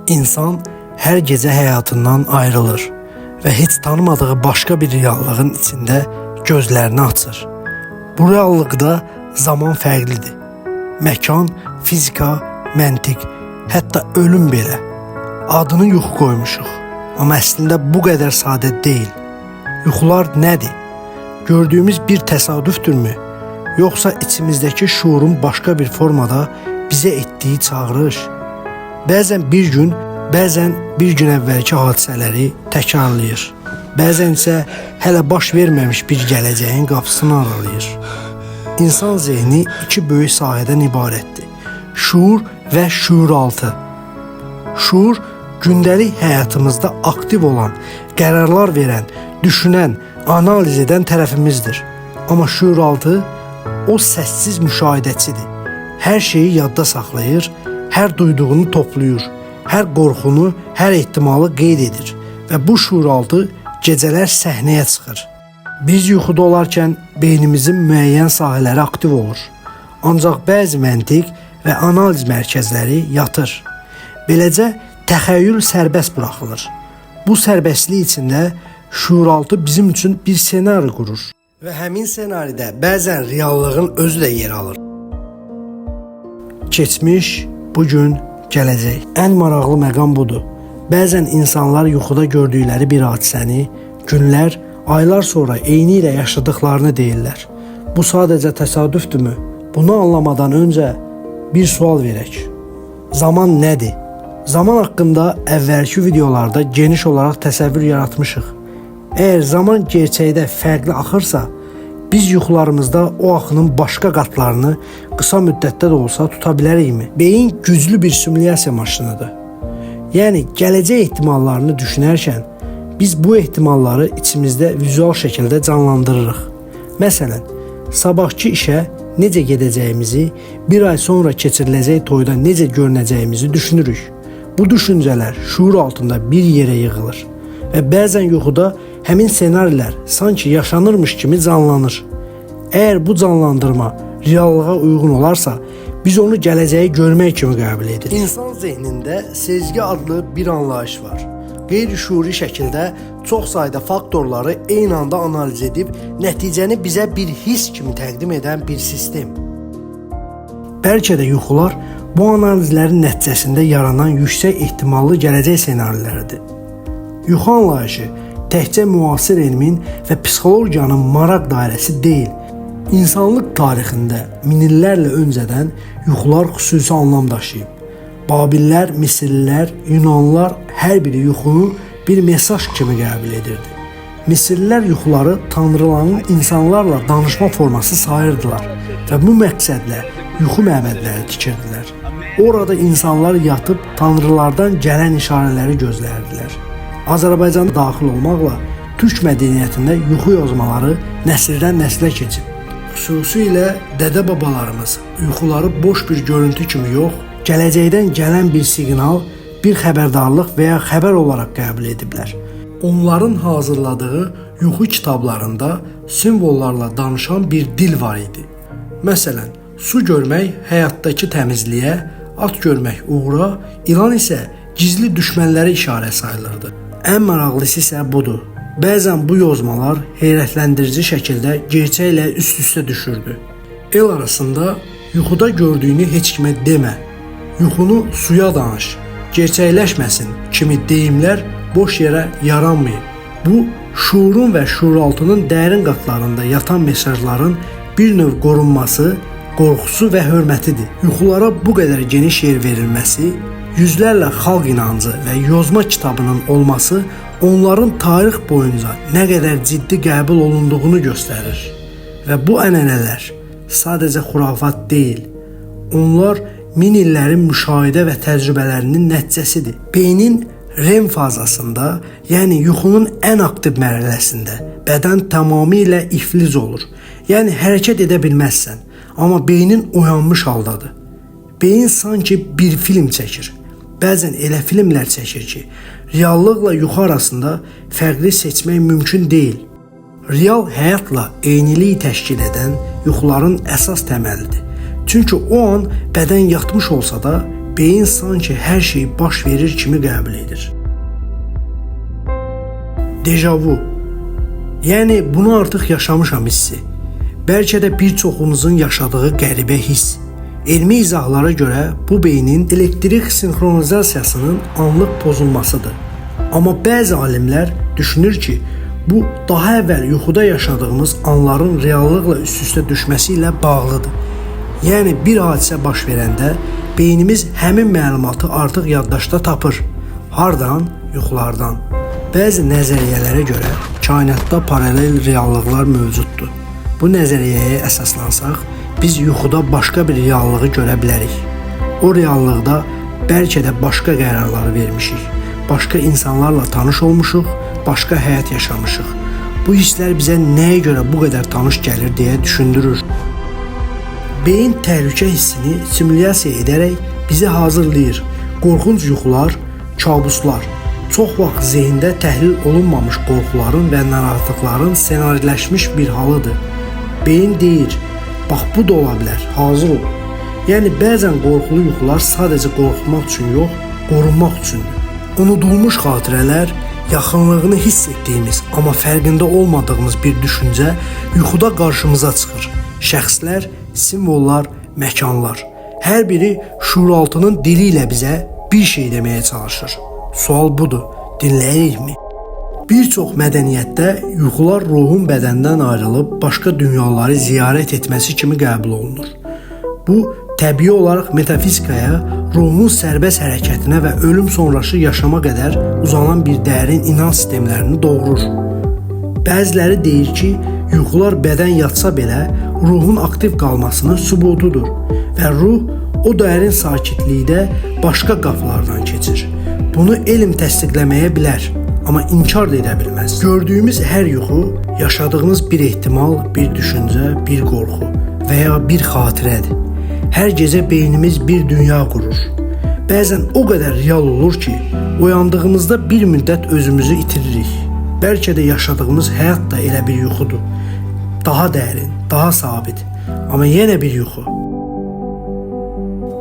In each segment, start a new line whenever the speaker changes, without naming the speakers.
İnsan hər gecə həyatından ayrılır və heç tanımadığı başqa bir reallığın içində gözlərini açır. Bu reallıqda zaman fərqlidir. Məkan, fizika, məntiq, hətta ölüm belə. Adını yuxu qoymuşuq. Amma əslində bu qədər sadə deyil. Yuxular nədir? Gördüyümüz bir təsadüfdürmü? Yoxsa içimizdəki şuurun başqa bir formada bizə etdiyi çağırış? Bəzən bir gün əvvəlki hadisələri təkrarlayır. Bəzən isə hələ baş verməmiş bir gələcəyin qapısını aralayır. İnsan zehni iki böyük sahədən ibarətdir. Şuur və şuuraltı. Şuur gündəlik həyatımızda aktiv olan, qərarlar verən, düşünən, analiz edən tərəfimizdir. Amma şuuraltı o səssiz müşahidəçidir. Hər şeyi yadda saxlayır, hər duyduğunu toplayır, hər qorxunu, hər ehtimalı qeyd edir və bu şuuraltı gecələr səhnəyə çıxır. Biz yuxuda olarkən beynimizin müəyyən sahələri aktiv olur. Ancaq bəzi məntiq və analiz mərkəzləri yatır. Beləcə təxəyyül sərbəst buraxılır. Bu sərbəstlik içində şuuraltı bizim üçün bir senari qurur. Və həmin senaridə bəzən reallığın özü də yer alır. Keçmiş, bugün, gələcək. Ən maraqlı məqam budur. Bəzən insanlar yuxuda gördükləri bir hadisəni günlər, aylar sonra eyni ilə yaşadıklarını deyirlər. Bu sadəcə təsadüfdürmü? Bunu anlamadan öncə bir sual verək. Zaman nədir? Zaman haqqında əvvəlki videolarda geniş olaraq təsəvvür yaratmışıq. Əgər zaman gerçəkdə fərqli axırsa, biz yuxularımızda o axının başqa qatlarını qısa müddətdə də olsa tuta bilərikmi? Beyin güclü bir simulyasiya maşınıdır. Yəni, gələcək ehtimallarını düşünərkən, biz bu ehtimalları içimizdə vizual şəkildə canlandırırıq. Məsələn, sabahki işə necə gedəcəyimizi, bir ay sonra keçiriləcək toyda necə görünəcəyimizi düşünürük. Bu düşüncələr şuur altında bir yerə yığılır və bəzən yuxuda həmin ssenarilər sanki yaşanırmış kimi canlanır. Əgər bu canlandırma reallığa uyğun olarsa, biz onu gələcəyi görmək kimi qəbul edirik. İnsan zehnində sezgi adlı bir anlayış var. Qeyri-şuuri şəkildə çox sayda faktorları eyni anda analiz edib, nəticəni bizə bir his kimi təqdim edən bir sistem. Bəlkə də yuxular bu analizlərin nəticəsində yaranan yüksək ehtimallı gələcək ssenariləridir. Yuxu anlayışı təkcə müasir elmin və psixologiyanın maraq dairəsi deyil. İnsanlıq tarixində minillərlə öncədən yuxular xüsusi anlam daşıyıb. Babillər, Misirlilər, Yunanlılar hər biri yuxunu bir mesaj kimi qəbul edirdi. Misirlilər yuxuları tanrıların insanlarla danışma forması sayırdılar və bu məqsədlə yuxu məbədləri tikirdilər. Orada insanlar yatıb tanrılardan gələn işarələri gözləyirdilər. Azərbaycanda daxil olmaqla Türk mədəniyyətində yuxu yazmaları nəsildən nəslə keçib. Xüsusilə dədə-babalarımız yuxuları boş bir görüntü kimi yox, gələcəkdən gələn bir siqnal, bir xəbərdarlıq və ya xəbər olaraq qəbul ediblər. Onların hazırladığı yuxu kitablarında simvollarla danışan bir dil var idi. Məsələn, su görmək həyatdakı təmizliyə, at görmək uğura, ilan isə gizli düşmənlərə işarə sayılırdı. Ən maraqlısı isə budur. Bəzən bu yozmalar heyrətləndirici şəkildə gerçəklə üst-üstə düşürdü. El arasında yuxuda gördüyünü heç kimə demə, yuxunu suya danış, gerçəkləşməsin kimi deyimlər boş yerə yaranmayıb. Bu, şuurun və şuuraltının dərin qatlarında yatan mesajların bir növ qorunması, qorxusu və hörmətidir. Yuxulara bu qədər geniş yer verilməsi, yüzlərlə xalq inancı və yozma kitabının olması onların tarix boyunca nə qədər ciddi qəbul olunduğunu göstərir. Və bu ənənələr sadəcə xurafat deyil. Onlar min illərin müşahidə və təcrübələrinin nəticəsidir. Beynin REM fazasında, yəni yuxunun ən aktiv mərhələsində bədən tamamilə iflic olur. Yəni hərəkət edə bilməzsən, amma beynin oyanmış haldadır. Beyin sanki bir film çəkir. Bəzən elə filmlər çəkir ki, reallıqla yuxu arasında fərqli seçmək mümkün deyil. Real həyatla eynilik təşkil edən yuxuların əsas təməlidir. Çünki o an bədən yatmış olsa da, beyin sanki hər şey baş verir kimi qəbul edir. Dejavu. Yəni bunu artıq yaşamışam hissi. Bəlkə də bir çoxumuzun yaşadığı qəribə hiss. Elmi izahlara görə bu beynin elektrik sinxronizasiyasının anlıq pozulmasıdır. Amma bəzi alimlər düşünür ki, bu daha əvvəl yuxuda yaşadığımız anların reallıqla üst-üstə düşməsi ilə bağlıdır. Yəni bir hadisə baş verəndə beynimiz həmin məlumatı artıq yaddaşda tapır. Hardan? Yuxulardan. Bəzi nəzəriyyələrə görə kainatda paralel reallıqlar mövcuddur. Bu nəzəriyyəyə əsaslansaq, biz yuxuda başqa bir reallığı görə bilərik. O reallıqda bəlkə də başqa qərarları vermişik. Başqa insanlarla tanış olmuşuq, başqa həyat yaşamışıq. Bu hisslər bizə nəyə görə bu qədər tanış gəlir deyə düşündürür. Beyin təhlükə hissini simulyasiya edərək bizi hazırlayır. Qorxunc yuxular, kabuslar, çox vaxt zehində təhlil olunmamış qorxuların və narahatlıqların ssenariləşmiş bir halıdır. Beyin deyir, bax bu da ola bilər, hazır ol. Yəni bəzən qorxulu yuxular sadəcə qorxmaq üçün yox, qorunmaq üçündür. Unudulmuş xatirələr, yaxınlığını hiss etdiyimiz, amma fərqində olmadığımız bir düşüncə yuxuda qarşımıza çıxır. Şəxslər, simvollar, məkanlar. Hər biri şuuraltının dili ilə bizə bir şey deməyə çalışır. Sual budur, dinləyirikmi? Bir çox mədəniyyətdə yuxular ruhun bədəndən ayrılıb başqa dünyaları ziyarət etməsi kimi qəbul olunur. Bu, təbii olaraq metafizikaya, ruhun sərbəst hərəkətinə və ölüm sonrası yaşama qədər uzanan bir dərin inanc sistemlərini doğurur. Bəziləri deyir ki, yuxular bədən yatsa belə ruhun aktiv qalmasının sübutudur və ruh o dərin sakitlikdə başqa qapılardan keçir. Bunu elm təsdiqləməyə bilər, amma inkar da edə bilməz. Gördüyümüz hər yuxu yaşadığımız bir ehtimal, bir düşüncə, bir qorxu və ya bir xatirədir. Hər gecə beynimiz bir dünya qurur. Bəzən o qədər real olur ki, oyandığımızda bir müddət özümüzü itiririk. Bəlkə də yaşadığımız həyat da elə bir yuxudur. Daha dərin, daha sabit, amma yenə bir yuxu.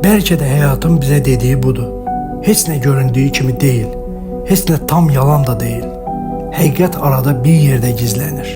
Bəlkə də həyatın bizə dediyi budur. Heç nə göründüyü kimi deyil, heç nə tam yalan da deyil. Həqiqət arada bir yerdə gizlənir.